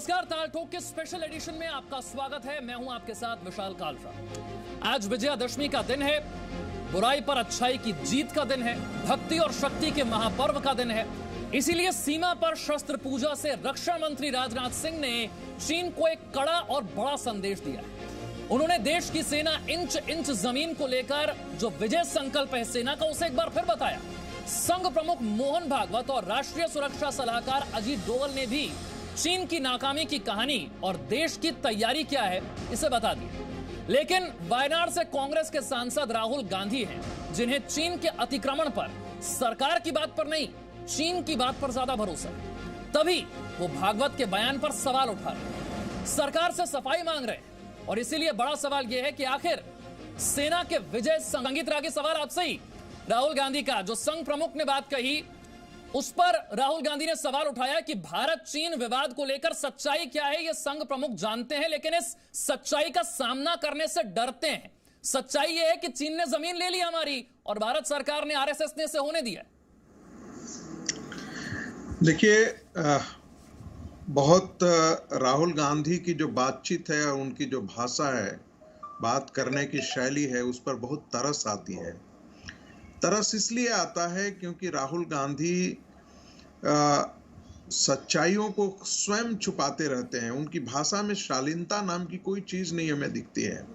नमस्कार, ताल ठोक के स्पेशल एडिशन में आपका स्वागत है। मैं हूं आपके साथ विशाल कालरा। आज विजयादशमी का दिन है, बुराई पर अच्छाई की जीत का दिन है, भक्ति और शक्ति के महापर्व का दिन है। इसीलिए सीमा पर शस्त्र पूजा से रक्षा मंत्री राजनाथ सिंह ने चीन को एक कड़ा और बड़ा संदेश दिया। उन्होंने देश की सेना इंच इंच जमीन को लेकर जो विजय संकल्प है सेना का, उसे एक बार फिर बताया। संघ प्रमुख मोहन भागवत और राष्ट्रीय सुरक्षा सलाहकार अजीत डोवल ने भी चीन की नाकामी की कहानी और देश की तैयारी क्या है इसे बता दी। लेकिन वायनाड से कांग्रेस के सांसद राहुल गांधी हैं, जिन्हें चीन के अतिक्रमण पर सरकार की बात पर नहीं, चीन की बात पर ज्यादा भरोसा है। तभी वो भागवत के बयान पर सवाल उठा रहे, सरकार से सफाई मांग रहे हैं। और इसीलिए बड़ा सवाल यह है कि आखिर सेना के विजय संगीत रागी सवाल आपसे ही राहुल गांधी का, जो संघ प्रमुख ने बात कही उस पर राहुल गांधी ने सवाल उठाया कि भारत चीन विवाद को लेकर सच्चाई क्या है, यह संघ प्रमुख जानते हैं, लेकिन इस सच्चाई का सामना करने से डरते हैं। सच्चाई यह है कि चीन ने जमीन ले ली हमारी और भारत सरकार ने, आरएसएस ने इसे होने दिया। देखिए, बहुत राहुल गांधी की जो बातचीत है और उनकी जो भाषा है, बात करने की शैली है, उस पर बहुत तरस आती है। तरस इसलिए आता है क्योंकि राहुल गांधी सच्चाइयों को स्वयं छुपाते रहते हैं। उनकी भाषा में शालीनता नाम की कोई चीज नहीं हमें दिखती है।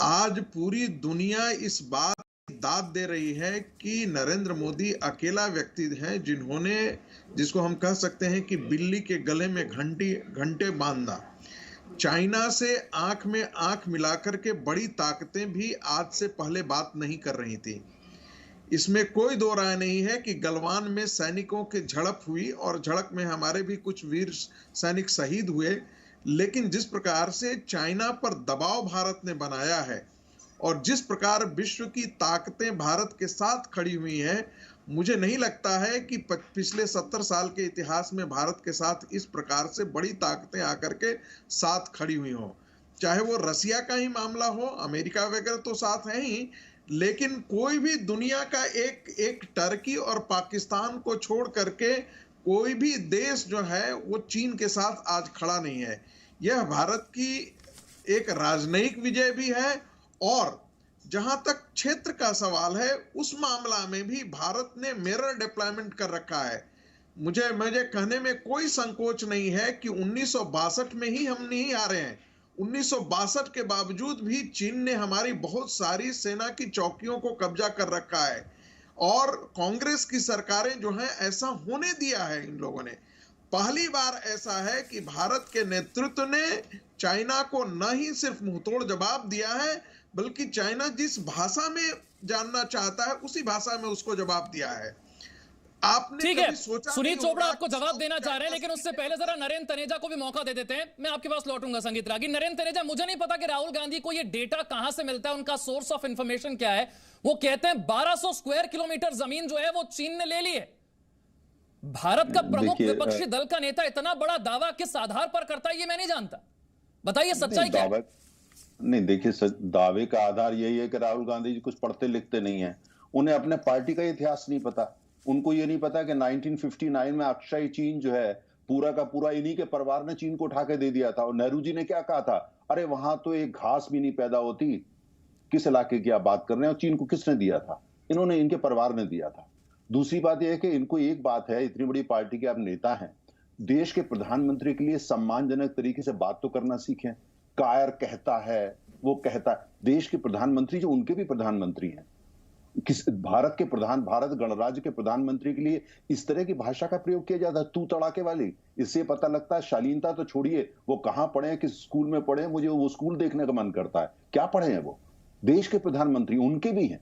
आज पूरी दुनिया इस बात की दाद दे रही है कि नरेंद्र मोदी अकेला व्यक्ति है जिसको हम कह सकते हैं कि बिल्ली के गले में घंटे बांधा। चाइना से आंख में आंख मिलाकर के बड़ी ताकतें भी आज से पहले बात नहीं कर रही थी। इसमें कोई दो राय नहीं है कि गलवान में सैनिकों की झड़प हुई और झड़प में हमारे भी कुछ वीर सैनिक शहीद हुए। लेकिन जिस प्रकार से चाइना पर दबाव भारत ने बनाया है और जिस प्रकार विश्व की ताकतें भारत के साथ खड़ी हुई हैं, मुझे नहीं लगता है कि पिछले 70 साल के इतिहास में भारत के साथ इस प्रकार से बड़ी ताकतें आकर के साथ खड़ी हुई हों। चाहे वो रसिया का ही मामला हो, अमेरिका वगैरह तो साथ है ही, लेकिन कोई भी दुनिया का एक टर्की और पाकिस्तान को छोड़ करके कोई भी देश जो है वो चीन के साथ आज खड़ा नहीं है। यह भारत की एक राजनयिक विजय भी है और जहां तक क्षेत्र का सवाल है, उस मामला में भी भारत ने मिरर डिप्लॉयमेंट कर रखा है। मुझे कहने में कोई संकोच नहीं है कि 1962 में ही हम नहीं हारे हैं। 1962 के बावजूद भी चीन ने हमारी बहुत सारी सेना की चौकियों को कब्जा कर रखा है और कांग्रेस की सरकारें जो हैं ऐसा होने दिया है। इन लोगों ने पहली बार ऐसा है कि भारत के नेतृत्व ने चाइना को न ही सिर्फ मुंहतोड़ जवाब दिया है, बल्कि चाइना जिस भाषा में जानना चाहता है उसी भाषा में उसको जवाब दिया है। आपने ठीक है, सोचा सुनील चोपड़ा आपको जवाब देना चाह रहे हैं, लेकिन उससे पहले जरा नरेंद्र तनेजा को भी मौका दे देते हैं। मैं आपके पास लौटूंगा संगीत रागी। नरेंद्र तनेजा, मुझे नहीं पता कि राहुल गांधी को ये डेटा कहां से मिलता है, उनका सोर्स ऑफ इंफॉर्मेशन क्या है। वो कहते हैं 1200 स्क्वायर किलोमीटर जमीन जो है वो चीन ने ले ली है। भारत का प्रमुख विपक्षी दल का नेता इतना बड़ा दावा किस आधार पर करता है, ये मैं नहीं जानता। बताइए सच्चाई क्या है? नहीं, देखिए, दावे का आधार यही है कि राहुल गांधी जी कुछ पढ़ते लिखते नहीं है। उन्हें अपने पार्टी का इतिहास नहीं पता। उनको ये नहीं पता कि 1959 में अक्षय चीन जो है पूरा का पूरा इन्हीं के परिवार ने चीन को उठा के दे दिया था। और नेहरू जी ने क्या कहा था, अरे वहां तो एक घास भी नहीं पैदा होती, किस इलाके की आप बात कर रहे हैं, और चीन को किसने दिया था? इन्होंने, इनके परिवार ने दिया था। दूसरी बात यह है कि इनको एक बात है, इतनी बड़ी पार्टी के आप नेता हैं, देश के प्रधानमंत्री के लिए सम्मानजनक तरीके से बात तो करना सीखें। कायर कहता है, वो कहता है, देश के प्रधानमंत्री जो उनके भी प्रधानमंत्री हैं, भारत गणराज्य के प्रधानमंत्री के लिए इस तरह की भाषा का प्रयोग किया जाता है, तू तड़ाके वाली। इससे पता लगता है शालीनता तो छोड़िए, वो कहां पढ़े, किस स्कूल में पढ़े, मुझे वो स्कूल देखने का मन करता है। क्या पढ़े हैं वो? देश के प्रधानमंत्री उनके भी हैं।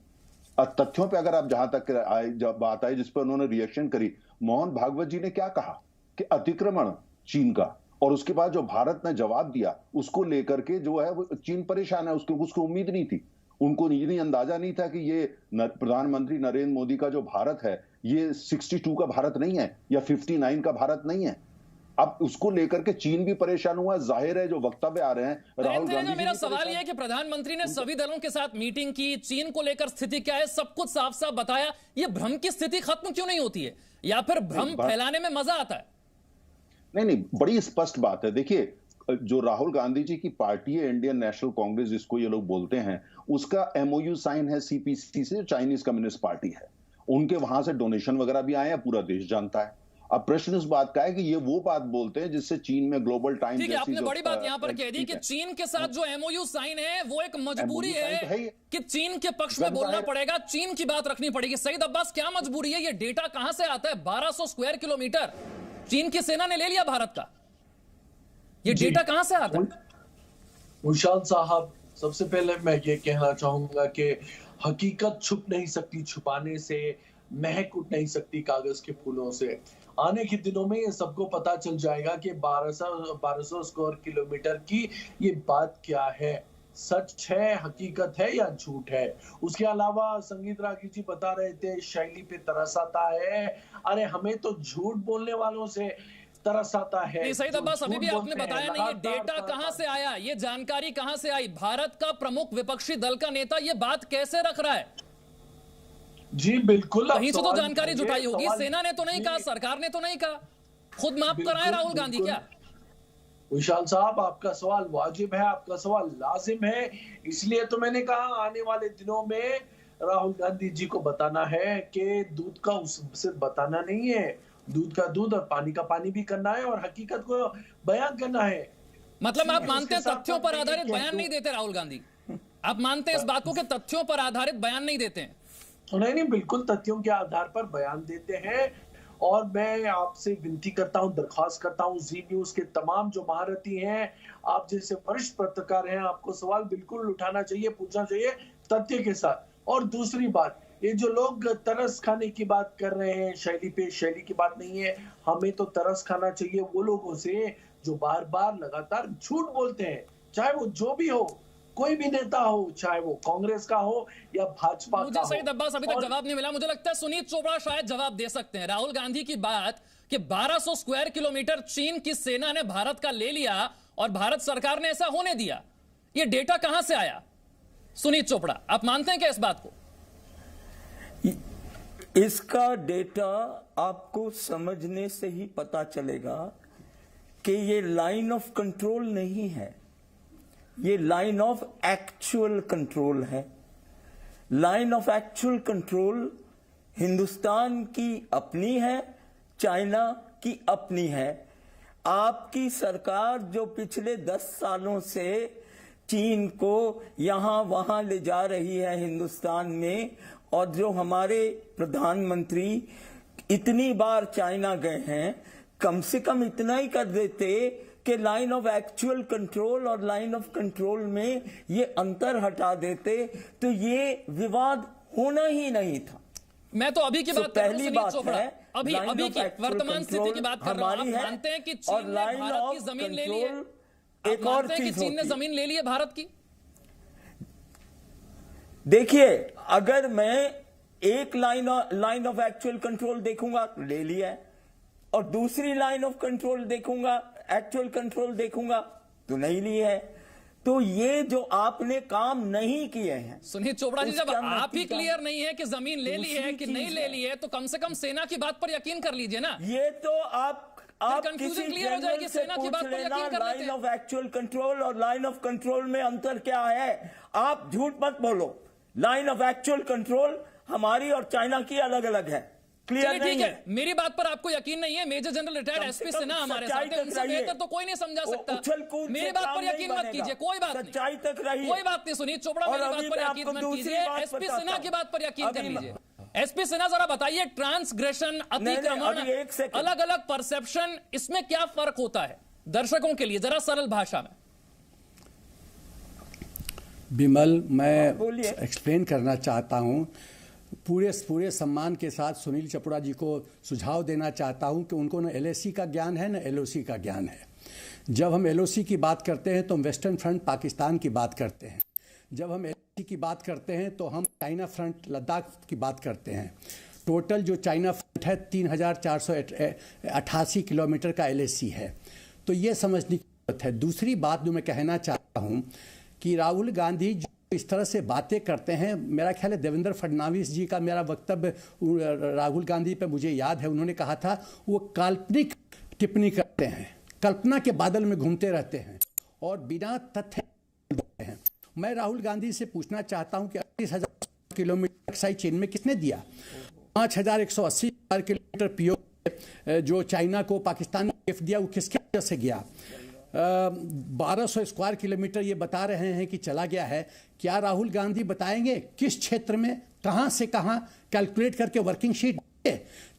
तथ्यों पे अगर आप जहां तक जब बात आई जिस पर उन्होंने रिएक्शन करी, मोहन भागवत जी ने क्या कहा कि अतिक्रमण चीन का, और उसके बाद जो भारत ने जवाब दिया उसको लेकर के जो है वो चीन परेशान है। उसको उम्मीद नहीं थी। उनको ये नहीं अंदाजा नहीं था कि ये प्रधानमंत्री नरेंद्र मोदी का जो भारत है ये 62 का भारत नहीं है या 59 का भारत नहीं है। अब उसको लेकर के चीन भी परेशान हुआ। जाहिर है जो वक्तव्य आ रहे हैं राहुल गांधी। मेरा सवाल यह है कि प्रधानमंत्री ने सभी दलों के साथ मीटिंग की, चीन को लेकर स्थिति क्या है सब कुछ साफ साफ बताया। ये भ्रम की स्थिति खत्म क्यों नहीं होती है, या फिर भ्रम फैलाने में मजा आता है? नहीं नहीं, बड़ी स्पष्ट बात है। देखिए, जो राहुल गांधी जी की पार्टी है, इंडियन नेशनल कांग्रेस जिसको ये लोग बोलते हैं, उसका एमओयू साइन है सीपीसी से, चाइनीज कम्युनिस्ट पार्टी है। उनके वहां से डोनेशन वगैरह भी आए हैं, पूरा देश जानता है। अब प्रश्न इस बात का है कि ये वो बात बोलते हैं जिससे चीन में ग्लोबल टाइम, ठीक है, आपने बड़ी बात यहां पर कह दी कि चीन के साथ जो एमओयू साइन है वो एक मजबूरी है कि चीन के पक्ष में बोलना पड़ेगा, चीन की बात रखनी पड़ेगी। सईद अब्बास, क्या मजबूरी है? ये डेटा कहां से आता है? 1200 स्क्वायर किलोमीटर चीन की सेना ने ले लिया भारत का, ये डेटा कहां से आता है? मुशाल साहब, सबसे पहले मैं ये कहना चाहूंगा कि हकीकत छुप नहीं सकती छुपाने से, महक उठ नहीं सकती कागज के फूलों से। आने के दिनों में ये सबको पता चल जाएगा कि 1200 स्क्वायर किलोमीटर की ये बात क्या है, सच है, हकीकत है या झूठ है। उसके अलावा संगीत रागी जी बता रहे थे शैली पे तरस आता है। अरे हमें तो झूठ बोलने वालों से तरस आता है। सईद अब्बास, अभी भी आपने बताया नहीं, ये डेटा कहां से आया, ये जानकारी कहां से आई? भारत का प्रमुख विपक्षी दल का नेता ये बात कैसे रख रहा है? जी बिल्कुल, कहीं से तो जानकारी जुटाई होगी। सेना ने तो नहीं कहा, सरकार ने तो नहीं कहा, खुद माफ कराए राहुल गांधी क्या? विशाल साहब, आपका सवाल वाजिब है, आपका सवाल लाजिम है। इसलिए तो मैंने कहा आने वाले दिनों में राहुल गांधी जी को बताना है कि दूध का सिर्फ बताना नहीं है, दूध का दूध और पानी का पानी भी करना है और हकीकत को बयान करना है। मतलब आप मानते हैं तथ्यों पर आधारित बयान नहीं देते राहुल गांधी? आप मानते हैं इस बात को कि तथ्यों पर आधारित बयान नहीं देते हैं? नहीं, बिल्कुल तथ्यों के आधार पर बयान देते हैं। और मैं आपसे विनती करता हूं, दरख्वास्त करता हूं, जी न्यूज के तमाम जो महारथी हैं, आप जैसे वरिष्ठ पत्रकार हैं, आपको सवाल बिल्कुल उठाना चाहिए, पूछना चाहिए तथ्य के साथ। और दूसरी बात, ये जो लोग तरस खाने की बात कर रहे हैं, शैली पे, शैली की बात नहीं है। हमें तो तरस खाना चाहिए वो लोगों से जो बार बार लगातार झूठ बोलते हैं, चाहे वो जो भी हो, कोई भी नेता हो, चाहे वो कांग्रेस का हो या भाजपा का हो। मुझे सईद अब्बास अभी तक जवाब नहीं मिला। मुझे लगता है सुनीत चोपड़ा शायद जवाब दे सकते हैं। राहुल गांधी की बात कि 1200 स्क्वायर किलोमीटर चीन की सेना ने भारत का ले लिया और भारत सरकार ने ऐसा होने दिया, ये डेटा कहां से आया? सुनीत चोपड़ा, आप मानते हैं क्या इस बात को? इसका डेटा आपको समझने से ही पता चलेगा कि ये लाइन ऑफ कंट्रोल नहीं है, ये लाइन ऑफ एक्चुअल कंट्रोल है। Line of actual control Hindustan की अपनी है, चाइना की अपनी है। आपकी सरकार जो पिछले 10 सालों से चीन को यहां वहां ले जा रही है हिंदुस्तान में, और जो हमारे प्रधानमंत्री इतनी बार चाइना गए हैं, कम से कम इतना ही कर देते कि लाइन ऑफ एक्चुअल कंट्रोल और लाइन ऑफ कंट्रोल में ये अंतर हटा देते तो ये विवाद होना ही नहीं था। मैं तो अभी की बात कर रहा हूं सुनीत चोपड़ा, अभी की वर्तमान स्थिति की बात कर रहा हूं। आप मानते हैं कि चीन ने भारत की जमीन ले ली है? एक और चीज, चीन ने जमीन ले ली है भारत की? देखिए, अगर मैं एक लाइन ऑफ एक्चुअल कंट्रोल देखूंगा, ले लिया है, और दूसरी लाइन ऑफ कंट्रोल देखूंगा, एक्चुअल कंट्रोल देखूंगा, तो नहीं ली है। तो ये जो आपने काम नहीं किए हैं सुनीत चोपड़ा जी, जब आप ही क्लियर नहीं है कि जमीन ले ली है कि नहीं ले ली है, तो कम से कम सेना की बात पर यकीन कर लीजिए ना। ये तो आप कंफ्यूजन क्लियर हो जाएगी, सेना की बात पर यकीन कर लेते हैं। लाइन ऑफ एक्चुअल कंट्रोल और लाइन ऑफ कंट्रोल में अंतर क्या है? आप झूठ मत बोलो। लाइन ऑफ एक्चुअल कंट्रोल हमारी और चाइना की अलग अलग है, क्लियर नहीं है। मेरी बात पर आपको यकीन नहीं है? Major general retired SP Sinha हमारे साथ हैं, उनसे बेहतर तो कोई नहीं समझा सकता। मेरी बात पर यकीन मत कीजिए, कोई बात नहीं, सच्चाई तक रहिए, कोई बात नहीं। सुनीत चोपड़ा, मेरी बात पर यकीन मत कीजिए, एसपी सिन्हा की बात पर यकीन कर लीजिए। एसपी सिन्हा, जरा बताइए, ट्रांसग्रेशन, अतिक्रमण, अलग अलग परसेप्शन, इसमें क्या फर्क होता है दर्शकों के लिए, जरा सरल भाषा में? बिमल, मैं एक्सप्लेन करना चाहता हूं, पूरे सम्मान के साथ सुनील चोपड़ा जी को सुझाव देना चाहता हूं कि उनको न एलएसी का ज्ञान है न एलओसी का ज्ञान है। जब हम एलओसी की बात करते हैं तो हम वेस्टर्न फ्रंट पाकिस्तान की बात करते हैं, जब हम एलओसी की बात करते हैं तो हम चाइना फ्रंट लद्दाख की बात करते हैं। टोटल जो चाइना फ्रंट है 3488 किलोमीटर का एलएसी है। तो ये समझने की जरूरत है। दूसरी बात जो मैं कहना चाहता हूँ कि राहुल गांधी इस तरह से बातें करते हैं, मेरा ख्याल है देवेंद्र फडणवीस जी का मेरा वक्तव्य राहुल गांधी पे मुझे याद है, उन्होंने कहा था वो काल्पनिक टिप्पणी कर रहते हैं, कल्पना के बादल में घूमते रहते हैं और बिना तथ्य हैं। मैं राहुल गांधी से पूछना चाहता हूं कि 38,000 किलोमीटर अक्साई चीन में किसने दिया? 5,180 किलोमीटर पीओ जो चाइना को पाकिस्तान ने गिफ्ट दिया, वो किसके वजह से गया? 1200 स्क्वायर किलोमीटर ये बता रहे हैं कि चला गया है। क्या राहुल गांधी बताएंगे किस क्षेत्र में, कहां से कहां कैलकुलेट करके वर्किंग शीट?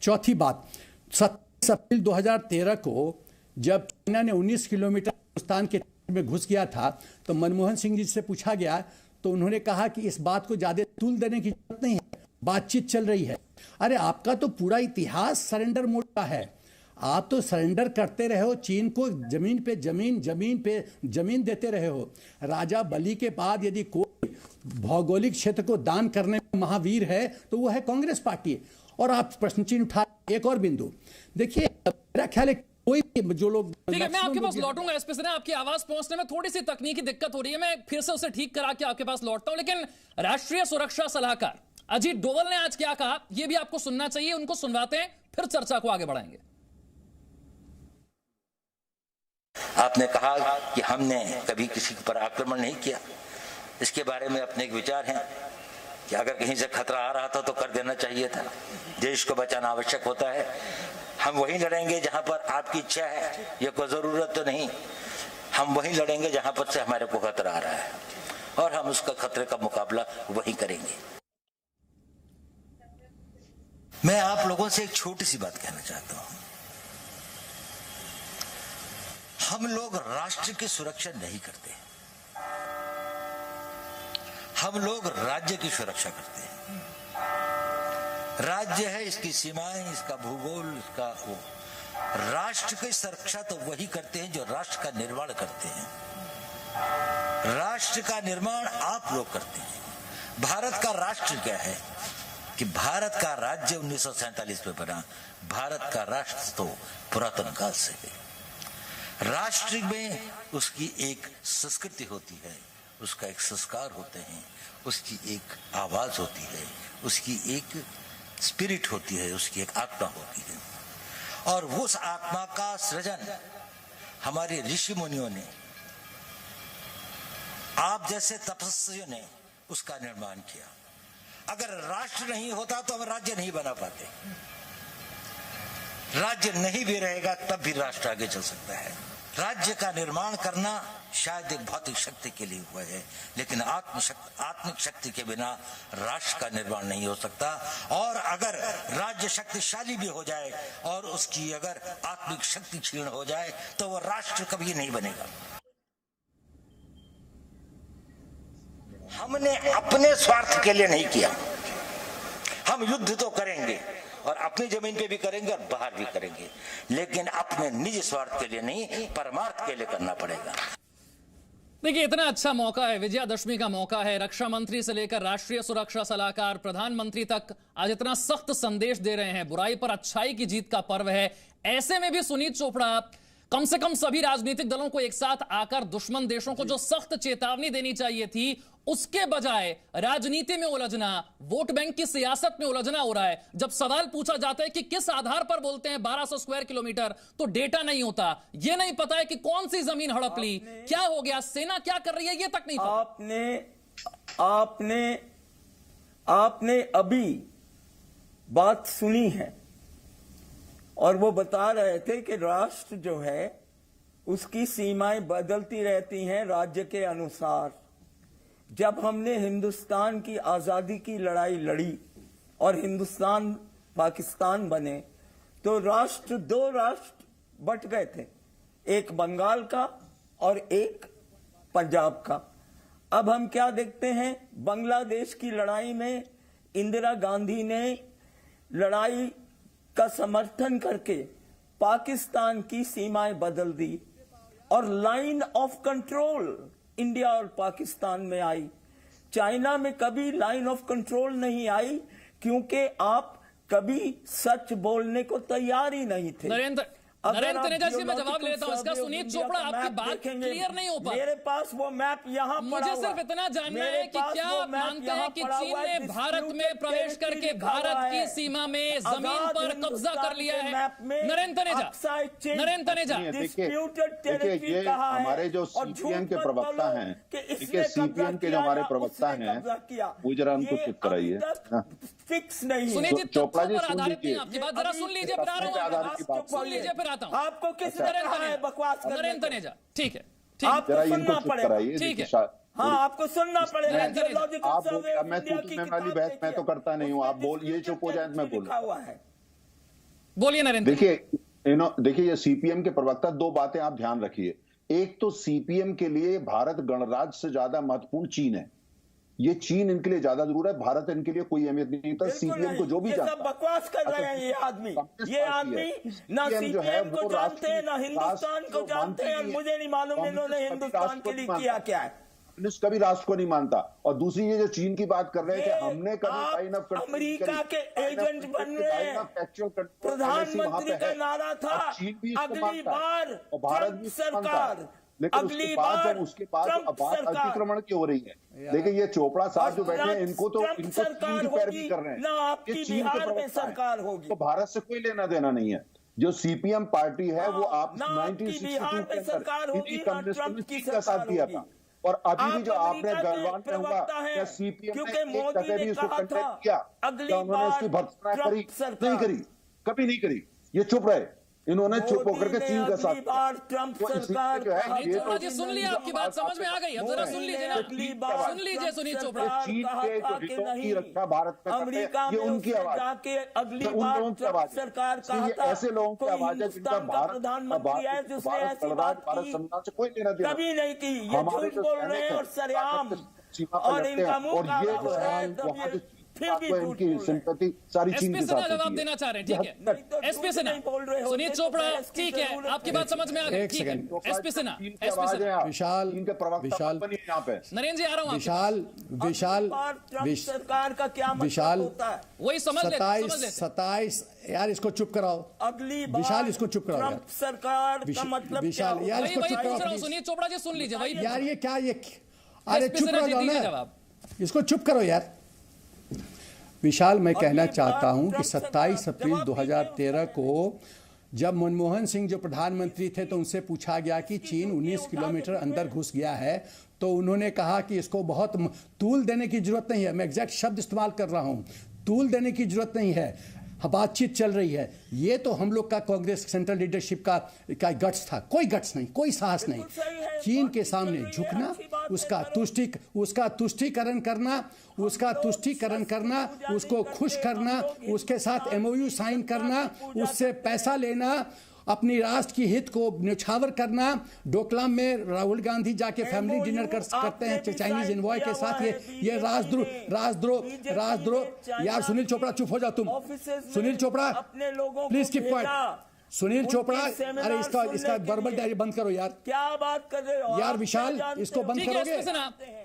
चौथी बात, 27 अप्रैल 2013 को जब चाइना ने 19 किलोमीटर हिंदुस्तान के में घुस गया था तो मनमोहन सिंह जी से पूछा गया तो उन्होंने कहा कि इस बात को ज्यादा तूल देने की जरूरत नहीं है, बातचीत चल रही है। अरे आपका तो पूरा इतिहास सरेंडर मोड का है। आप तो सरेंडर करते रहे हो, चीन को जमीन पे जमीन देते रहे हो। राजा बलि के बाद यदि कोई भौगोलिक क्षेत्र को दान करने में महावीर है तो वो है कांग्रेस पार्टी। और आप प्रश्न चिन्ह उठा। एक और बिंदु देखिए, मेरा ख्याल है कोई जो लोग, ठीक है, मैं आपके पास लौटूंगा इस पे से ना, आपकी आवाज पहुंचने में थोड़ी सी तकनीकी दिक्कत हो रही है, मैं फिर से उसे ठीक करा के आपके पास लौटता हूं। लेकिन राष्ट्रीय सुरक्षा सलाहकार अजीत डोवल ने आज क्या कहा, यह भी आपको सुनना चाहिए, उनको सुनवाते हैं, फिर चर्चा को आगे बढ़ाएंगे। आपने कहा कि हमने कभी किसी पर आक्रमण नहीं किया। इसके बारे में अपने एक विचार हैं कि अगर कहीं से खतरा आ रहा था तो कर देना चाहिए था। देश को बचाना आवश्यक होता है। हम वहीं लड़ेंगे जहां पर आपकी इच्छा है, ये कोई जरूरत तो नहीं। हम वहीं लड़ेंगे जहां पर से हमारे को खतरा आ रहा है और हम उसका खतरे का मुकाबला वहीं करेंगे। मैं आप लोगों से एक छोटी सी बात कहना चाहता हूं। हम लोग राष्ट्र की सुरक्षा नहीं करते, हम लोग राज्य की सुरक्षा करते हैं। राज्य है, इसकी सीमाएं, इसका भूगोल, इसका वो। राष्ट्र की सुरक्षा तो वही करते हैं जो राष्ट्र का निर्माण करते हैं। राष्ट्र का निर्माण आप लोग करते हैं। भारत का राष्ट्र क्या है कि भारत का राज्य 1947 में बना। भारत का राष्ट्र तो पुरातन काल से है। राष्ट्र में उसकी एक संस्कृति होती है, उसका एक संस्कार होते हैं, उसकी एक आवाज होती है, उसकी एक स्पिरिट होती है, उसकी एक आत्मा होती है। और उस आत्मा का सृजन हमारे ऋषि मुनियों ने, आप जैसे तपस्वियों ने उसका निर्माण किया। अगर राष्ट्र नहीं होता तो हम राज्य नहीं बना पाते। राज्य नहीं भी रहेगा तब भी राष्ट्र आगे चल सकता है। राज्य का निर्माण करना शायद एक भौतिक शक्ति के लिए हुआ है, लेकिन आत्मिक शक्ति के बिना राष्ट्र का निर्माण नहीं हो सकता। और अगर राज्य शक्तिशाली भी हो जाए और उसकी अगर आत्मिक शक्ति क्षीण हो जाए तो वो राष्ट्र कभी नहीं बनेगा। हमने अपने स्वार्थ के लिए नहीं किया। हम युद्ध तो करेंगे और अपनी जमीन पे भी करेंगे और बाहर भी करेंगे, लेकिन अपने निजी स्वार्थ के लिए नहीं, परमार्थ के लिए करना पड़ेगा। देखिए, इतना अच्छा मौका है, विजयादशमी का मौका है। रक्षा मंत्री से लेकर राष्ट्रीय सुरक्षा सलाहकार, प्रधानमंत्री तक आज इतना सख्त संदेश दे रहे हैं। बुराई पर अच्छाई की जीत का पर्व है। ऐसे में भी सुनीत चोपड़ा कम से कम सभी राजनीतिक दलों को एक साथ आकर दुश्मन देशों को जो सख्त चेतावनी देनी चाहिए थी, उसके बजाय राजनीति में उलझना, वोट बैंक की सियासत में उलझना हो रहा है। जब सवाल पूछा जाता है कि किस आधार पर बोलते हैं 1200 स्क्वायर किलोमीटर, तो डेटा नहीं होता। यह नहीं पता है कि कौन सी जमीन हड़प ली, क्या हो गया, सेना क्या कर रही है, यह तक नहीं पता। आपने अभी बात सुनी है और वो बता रहे थे कि राष्ट्र जो है उसकी सीमाएं बदलती रहती हैं राज्य के अनुसार। जब हमने हिंदुस्तान की आजादी की लड़ाई लड़ी और हिंदुस्तान पाकिस्तान बने तो दो राष्ट्र बट गए थे, एक बंगाल का और एक पंजाब का। अब हम क्या देखते हैं, बांग्लादेश की लड़ाई में इंदिरा गांधी ने लड़ाई का समर्थन करके पाकिस्तान की सीमाएं बदल दी और लाइन ऑफ कंट्रोल इंडिया और पाकिस्तान में आई। चाइना में कभी लाइन ऑफ कंट्रोल नहीं आई क्योंकि आप कभी सच बोलने को तैयार ही नहीं थे। नरेंद्र, नरेंद्र तनेजा जी, मैं जवाब लेता हूं इसका। सुनीत चोपड़ा, आपकी बात क्लियर नहीं हो पा। मेरे पास वो मैप यहाँ मुझे सिर्फ इतना जानना है कि क्या आप मानते हैं कि चीन ने भारत में प्रवेश करके भारत की सीमा में जमीन पर कब्जा कर लिया है? नरेंद्र तनेजा, नरेंद्र तनेजा, देखिए ये हमारे जो सीपीएम के प्रवक्ता हैं, देखिए सीपीएम के जो हमारे प्रवक्ता हैं, वो जरा उनको चुप कराइए। फिक्स नहीं, सुनीत जी, चोपड़ा जी पर सुन आधारित नहीं लीजिए, आपकी बात, जरा सुन लीजिए, फिर आ रहा हूं, सुन लीजिए फिर आता हूं। आपको किस तरह है बकवास करने? नरेंद्र तनेजा, ठीक है, आपको सुनना पड़ेगा, ठीक है, हाँ आपको सुनना पड़ेगा। आप मैं वाली बहस मैं तो करता नहीं हूँ, आप बोल, ये चुप हो जाए मैं बोलूं। बोलिए नरेंद्र। देखिए ये सीपीएम के प्रवक्ता, दो बातें आप ध्यान रखिए। एक तो सीपीएम के लिए भारत गणराज्य से ज्यादा महत्वपूर्ण चीन है। ये चीन इनके लिए ज्यादा जरूर है, भारत इनके लिए कोई अहमियत नहीं होता। सीपीएम को जो भी सब बकवास कर रहे हैं ये आदमी ना सीपीएम को जानते हैं, ना हिंदुस्तान को जानते हैं, और मुझे नहीं मालूम इन्होंने हिंदुस्तान के लिए किया क्या है। कभी राष्ट्र को नहीं मानता। और दूसरी ये जो चीन की बात कर रहे हैं कि हमने कभी अमेरिका के एजेंट बन रहे हैं। प्रधानमंत्री का नारा था अगली बार ट्रंप सरकार, अगली बार उसके बाद अतिक्रमण की हो रही है। लेकिन ये चोपड़ा साहब जो बैठे हैं, इनको चीन की पैरवी कर रहे हैं। आपकी बिहार में सरकार होगी, तो भारत से कोई लेना देना नहीं है। जो सीपीएम पार्टी है वो आप 1962 के अंदर कम्युनिस्ट का साथ दिया था, और अभी भी जो आपने गलवान में हुआ, क्या सीपीएम ने एक टके भी उसको कंटेक्ट किया? क्या उन्होंने उसकी भर्त्सना करी? नहीं करी, कभी नहीं करी। ये चुप रहे, इन्होंने चुप होकर के चीन का साथ दिया। ट्रंप सरकार जो है ये तो जी, सुन लिया, आपकी बात समझ में आ गई। अब जरा सुन लीजिए ना, सुन लीजिए सुनीत चोपड़ा। चीन के जो हितों की रक्षा भारत में करते हैं, ये उनकी आवाज, अगली बार ट्रंप सरकार कहा था, ऐसे लोगों की आवाज है जिनका प्रधानमंत्री है जिसने ऐसी बात भारत संविधान से कोई लेना देना कभी नहीं की। ये झूठ बोल रहे हैं और सरेआम, और इनका मुंह काला हो रहा है, फिर भी इनकी सिंपैथी सारी चीन के साथ जवाब देना चाह रहे हैं, ठीक है। एसपी सिन्हा, सुनीत चोपड़ा, ठीक है, आपकी बात समझ में आ गई, ठीक है। एसपी सिन्हा, विशाल, नरेंद्र जी आ रहा हूँ। सरकार का क्या विशाल होता है वही समझ ले। 27 यार, इसको चुप कराओ। अगली बार विशाल, इसको चुप कराओ यार। सरकार का मतलब विशाल यार, इसको चुप कराओ। सुनीत चोपड़ा जी सुन लीजिए भाई यार, ये क्या, ये अरे चुप करो ना, इसको चुप करो यार। विशाल, मैं कहना चाहता हूं कि 27 अप्रैल 2013 को जब मनमोहन सिंह जो प्रधानमंत्री थे तो उनसे पूछा गया कि चीन 19 किलोमीटर अंदर घुस गया है, तो उन्होंने कहा कि इसको बहुत तूल देने की जरूरत नहीं है। मैं एग्जैक्ट शब्द इस्तेमाल कर रहा हूं, तूल देने की जरूरत नहीं है, बातचीत चल रही है। ये तो हम लोग का कांग्रेस सेंट्रल लीडरशिप का गट्स था। कोई गट्स नहीं, कोई साहस नहीं। चीन के सामने झुकना, उसका तुष्टीकरण करना, उसको खुश करना, उसके साथ एमओयू साइन करना, उससे पैसा लेना, अपनी राष्ट्र की हित को न्यौछावर करना। डोकलाम में राहुल गांधी जाके फैमिली डिनर करते हैं चाइनीज एनवॉय के साथ। ये राजद्रोह। यार सुनील चोपड़ा, चुप हो जाओ तुम। Sunil Chopra, please keep quiet. Sunil Chopra, अरे इसका वर्बल डायरी बंद करो यार। क्या बात कर रहे हो यार? विशाल, इसको बंद करोगे?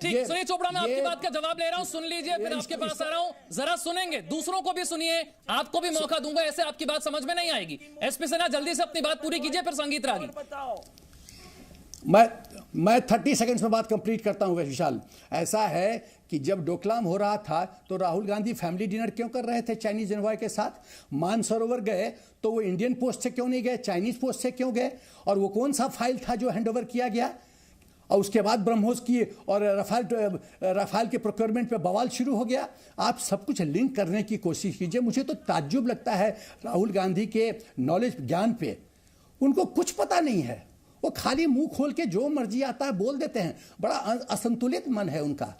ठीक, सुनील चोपड़ा, मैं आपकी बात का जवाब ले रहा हूं, सुन लीजिए, फिर आपके पास आ रहा हूं। जरा सुनेंगे, दूसरों को भी सुनिए, आपको भी मौका दूंगा, ऐसे आपकी बात समझ में नहीं आएगी। एसपी सिन्हा, जल्दी से अपनी बात पूरी कीजिए, फिर संगीत रागी। मैं 30 सेकंड्स में बात कंप्लीट करता हूं। विशाल, ऐसा है कि जब डोकलाम हो रहा था तो राहुल गांधी फैमिली डिनर क्यों कर रहे थे चाइनीज एनवॉय के साथ? मानसरोवर गए तो वो इंडियन पोस्ट से क्यों नहीं गए, चाइनीज पोस्ट से क्यों गए? और वो कौन सा फाइल था जो हैंडओवर किया गया? और उसके बाद ब्रह्मोस की और रफाल के प्रोक्योरमेंट पे बवाल शुरू हो गया। आप सब कुछ लिंक करने की कोशिश कीजिए। मुझे तो ताज्जुब लगता है राहुल गांधी के नॉलेज, ज्ञान पे। उनको कुछ पता नहीं है, वो खाली मुंह खोल के जो मर्जी आता है बोल देते हैं। बड़ा असंतुलित मन है उनका।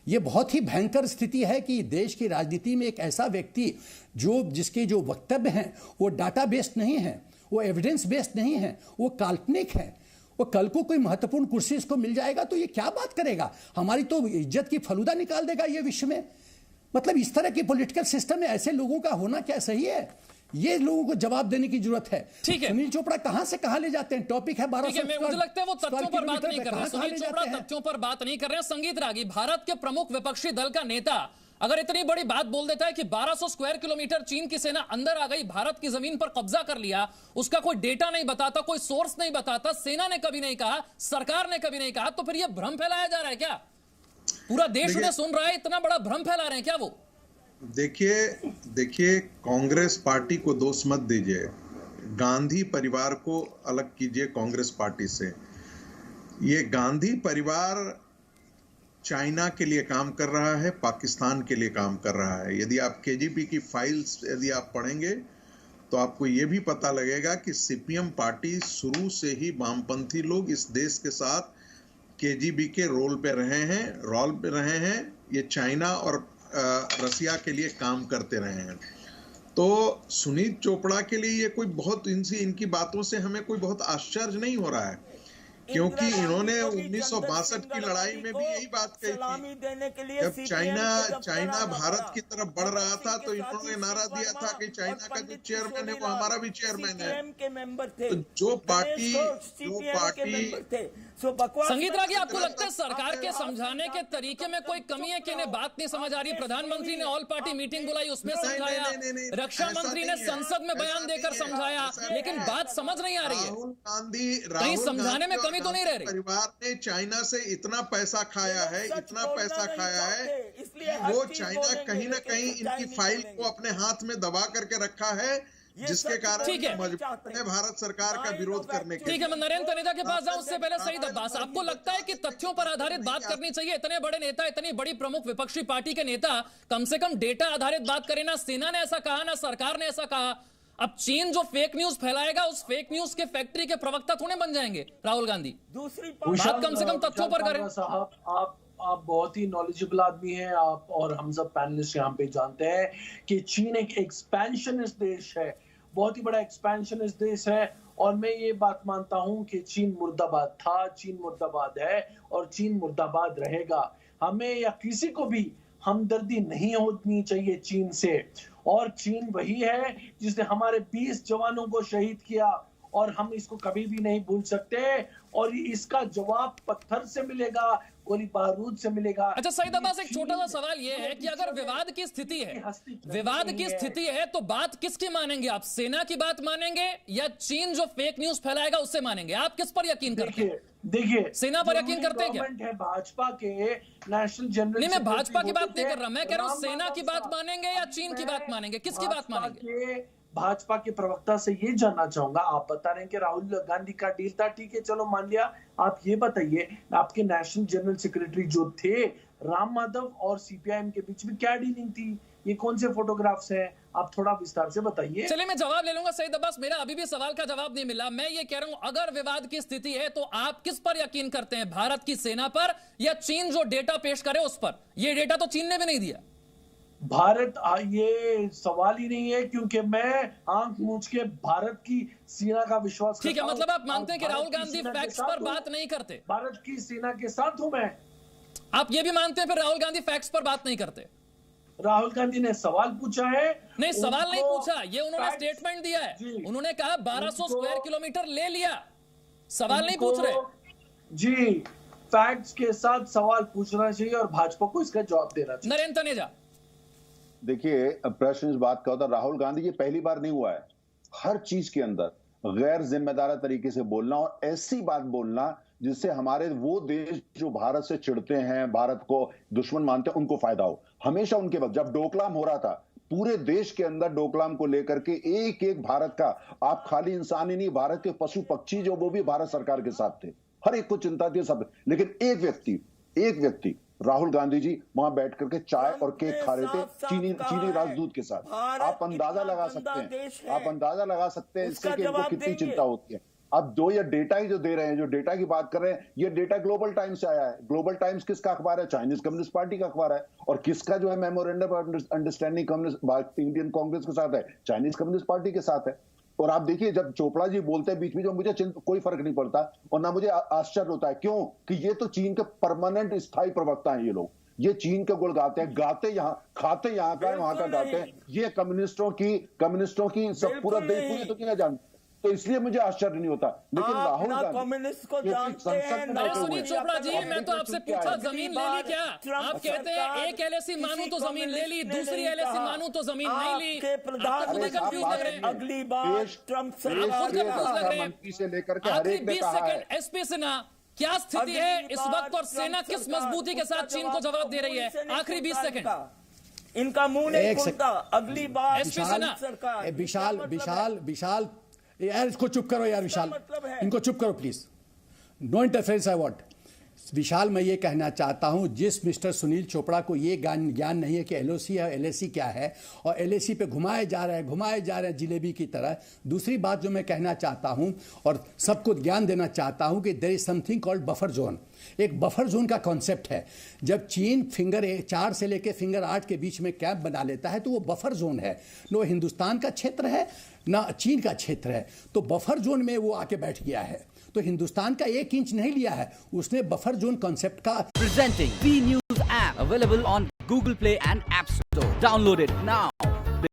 ये बहुत ही भयंकर स्थिति है कि देश की राजनीति में एक ऐसा व्यक्ति जिसके जो वक्तव्य हैं वो डाटा बेस्ड नहीं है, वो एविडेंस बेस्ड नहीं है, वो काल्पनिक है। वो कल को कोई महत्वपूर्ण कुर्सी इसको मिल जाएगा तो ये क्या बात करेगा? हमारी तो इज्जत की फलूदा निकाल देगा ये विश्व में। मतलब इस तरह के पॉलिटिकल सिस्टम में ऐसे लोगों का होना क्या सही है? ये लोगों को जवाब देने की जरूरत है। ठीक है, सुनील चोपड़ा कहां से कहां ले जाते हैं? टॉपिक है 1200। मुझे लगता है वो तथ्यों पर बात नहीं कर रहे हैं। सुनील चोपड़ा तथ्यों पर बात नहीं कर रहे हैं। संगीत रागी, भारत के प्रमुख विपक्षी दल का नेता अगर इतनी बड़ी बात बोल देता है कि 1200 स्क्वायर किलोमीटर चीन की सेना अंदर आ गई, भारत की जमीन पर कब्जा कर लिया, उसका कोई डेटा नहीं बताता, कोई सोर्स नहीं बताता, सेना ने कभी नहीं कहा, सरकार ने कभी नहीं कहा, तो फिर यह भ्रम फैलाया जा रहा है क्या? पूरा देश उन्हें सुन रहा है, इतना बड़ा भ्रम फैला रहे हैं क्या वो? देखिए कांग्रेस पार्टी को दोष मत दीजिए, गांधी परिवार को अलग कीजिए कांग्रेस पार्टी से। ये गांधी परिवार चाइना के लिए काम कर रहा है, पाकिस्तान के लिए काम कर रहा है। यदि आप केजीबी की फाइल्स यदि आप पढ़ेंगे तो आपको ये भी पता लगेगा कि सीपीएम पार्टी शुरू से ही वामपंथी लोग इस देश के साथ केजीबी के रोल पे रहे हैं। ये चाइना और रसिया के लिए काम करते रहे हैं। तो सुनीत चोपड़ा के लिए ये कोई बहुत इनकी बातों से हमें कोई बहुत आश्चर्य नहीं हो रहा है, क्योंकि इन्होंने 1962 की लड़ाई में भी यही बात कही थी। जब चाइना भारत की तरफ बढ़ रहा था तो इन्होंने नारा दिया था कि चाइना का जो चेयरमैन है वो हमारा भी चेयरमैन है। तो जो पार्टी संगीत रागी, आपको लगता है सरकार के समझाने के तरीके में कोई कमी है कि इन्हें बात नहीं समझ आ रही? प्रधानमंत्री ने ऑल पार्टी मीटिंग बुलाई, उसमें समझाया, रक्षा मंत्री ने संसद में बयान देकर समझाया, लेकिन बात समझ नहीं आ रही है। कहीं समझाने में कमी तो नहीं रह रही? परिवार ने चाइना से इतना पैसा खाया है वो चाइना कहीं ना कहीं इनकी फाइल को अपने हाथ में दबा करके रखा है, जिसके कारण मजबूर है भारत सरकार का विरोध करने के। ठीक है, मैं नरेंद्र तनेजा के पास जाऊं उससे पहले सईद अब्बास, आपको लगता है कि तथ्यों पर आधारित बात करनी चाहिए? इतने बड़े नेता, इतनी बड़ी प्रमुख विपक्षी पार्टी के नेता कम से कम डेटा आधारित बात करें ना। सेना ने ऐसा कहा, ना सरकार ने ऐसा कहा। अब चीन जो फेक न्यूज फैलाएगा, उस फेक न्यूज के फैक्ट्री के प्रवक्ता थोड़े बन जाएंगे राहुल गांधी। दूसरी बात कम से कम तथ्यों पर करें। साहब, आप बहुत ही नॉलेजेबल आदमी हैं, आप और हम सब पैनलिस्ट यहाँ पे जानते हैं कि चीन एक एक्सपेंशनिस्ट देश है, बहुत ही बड़ा एक्सपेंशनिस्ट देश है। और मैं ये बात मानता हूं कि चीन मुर्दाबाद था, चीन मुर्दाबाद है और चीन मुर्दाबाद रहेगा। हमें या किसी को भी हमदर्दी नहीं होनी चाहिए चीन से। और चीन वही है जिसने हमारे 20 जवानों को शहीद किया और हम इसको कभी भी नहीं भूल सकते। और इसका जवाब पत्थर से मिलेगा, गोली बारूद से मिलेगा। अच्छा सईद अब्बास, एक छोटा सा सवाल ये है कि अगर विवाद की स्थिति है तो बात किसकी मानेंगे आप? सेना की बात मानेंगे या चीन जो फेक न्यूज फैलाएगा उससे मानेंगे? आप किस पर यकीन करते हैं? देखिए, सेना पर यकीन करते हैं क्या? है भाजपा के नेशनल जनरल। नहीं, मैं भाजपा की बात नहीं कर रहा, मैं कह रहा हूं सेना की बात मानेंगे या चीन की बात मानेंगे? किसकी बात मानेंगे? भाजपा के प्रवक्ता से ये जानना चाहूंगा, आप बता रहे हैं कि राहुल गांधी का डील था, ठीक है चलो मान लिया। आप ये बताइए, आपके नेशनल जनरल सेक्रेटरी जो थे राम माधव और सीपीआईएम के बीच में क्या डीलिंग थी? ये कौन से फोटोग्राफ्स हैं? आप थोड़ा विस्तार से बताइए। चलिए मैं जवाब ले लूंगा सईद अब्बास, मेरा अभी भी सवाल का जवाब नहीं मिला। मैं ये कह रहा हूं अगर विवाद की स्थिति है तो आप किस पर यकीन करते हैं, भारत की सेना पर या चीन जो डेटा पेश करे उस पर? ये डेटा तो चीन ने भी नहीं दिया। भारत, ये सवाल ही नहीं है, क्योंकि मैं आंख मूंछ के भारत की सेना का विश्वास करता हूं। ठीक है, मतलब आप मानते हैं कि राहुल गांधी फैक्ट्स पर बात नहीं करते? भारत की सेना के साथ हूं मैं। आप ये भी मानते हैं फिर राहुल गांधी फैक्ट्स पर बात नहीं करते? राहुल गांधी ने सवाल पूछा है। नहीं, सवाल नहीं पूछा, ये उन्होंने स्टेटमेंट दिया है। उन्होंने कहा 1200 स्क्वायर किलोमीटर ले लिया, सवाल नहीं पूछ रहे जी। फैक्ट्स के साथ सवाल पूछना चाहिए और भाजपा को इसका जवाब देना चाहिए। नरेंद्र तनेजा, देखिए प्रश्न इस बात का होता है, राहुल गांधी ये पहली बार नहीं हुआ है। हर चीज के अंदर गैर जिम्मेदार तरीके से बोलना और ऐसी बात बोलना जिससे हमारे वो देश जो भारत से चिढ़ते हैं, भारत को दुश्मन मानते हैं, उनको फायदा हो। हमेशा उनके वक्त जब डोकलाम हो रहा था, पूरे देश के अंदर डोकलाम को लेकर के एक एक भारत का, आप खाली इंसान ही नहीं, भारत के पशु पक्षी जो वो भी भारत सरकार के साथ थे, हर एक को चिंता थी सब। लेकिन एक व्यक्ति राहुल गांधी जी वहां बैठ करके चाय और केक खा रहे थे चीनी राजदूत के साथ। आप अंदाजा लगा सकते हैं इससे कि इनको कितनी चिंता होती है। अब ये डेटा ही जो दे रहे हैं, जो डेटा की बात कर रहे हैं, ये डेटा ग्लोबल टाइम्स से आया है। ग्लोबल टाइम्स किसका अखबार है? चाइनीज कम्युनिस्ट पार्टी का अखबार है। और किसका जो है memorandum of understanding Indian Congress के साथ है? चाइनीज कम्युनिस्ट पार्टी के साथ है। और आप देखिए, जब चोपड़ा जी बोलते हैं बीच में, जो मुझे कोई फर्क नहीं पड़ता और ना मुझे आश्चर्य होता है। क्यों? कि ये तो चीन के परमानेंट स्थायी प्रवक्ता हैं। ये लोग ये चीन के गुण गाते हैं, खाते यहाँ का वहां का गाते हैं। ये कम्युनिस्टों की सब पूरा पूरी दुनिया जानती है। तो इसलिए मुझे आश्चर्य नहीं होता। लेकिन आप राहुल ना गांधी कम्युनिस्ट को जो कि जानते संसद हैं, में ना बैठे हुए सुनील हैं, चोपड़ा जी, अब मैं तो देखो आपसे चुप क्या पूछा है। जमीन ले ली क्या? आप कहते हैं एक एलएसी मानू तो जमीन ले ली, दूसरी एलएसी मानू तो जमीन नहीं ली। आपके आपको खुद ही कंफ्यूज लग रहे हैं। अगली बार ट्रंप सरकार आप खुद कंफ्यूज लग रहे मंत्री से लेकर के हैं। हर आखिरी एक ने 20 कहा है। सेकंड एसपी सिन्हा, क्या स्थिति है इस वक्त और सेना किस मजबूती के साथ चीन को जवाब दे रही है? आखिरी 20 सेकंड। इनका मुंह नहीं एक खुलता। अगली बार एसपी सिन्हा, सरकार विशाल यार इसको चुप करो यार विशाल, मतलब है। इनको चुप करो please, no interference I want. Vishal, मैं ये कहना चाहता हूं, जिस मिस्टर सुनील चोपड़ा को ये ज्ञान नहीं है कि एलओसी है एलएसी क्या है, और एलएसी पे घुमाए जा रहे हैं जिलेबी की तरह। दूसरी बात जो मैं कहना चाहता हूं और सबको ज्ञान देना चाहता हूं कि there is something called buffer zone. एक बफर जोन का कॉन्सेप्ट है। जब चीन फिंगर 4 से लेकर फिंगर 8 के बीच में कैंप बना लेता है तो वो बफर जोन है। न हिंदुस्तान का क्षेत्र है ना चीन का क्षेत्र है, तो बफर जोन में वो आके बैठ गया है। तो हिंदुस्तान का 1 इंच नहीं लिया है उसने, बफर जोन कॉन्सेप्ट का। Presenting V News app available on Google Play and App Store. Download it now.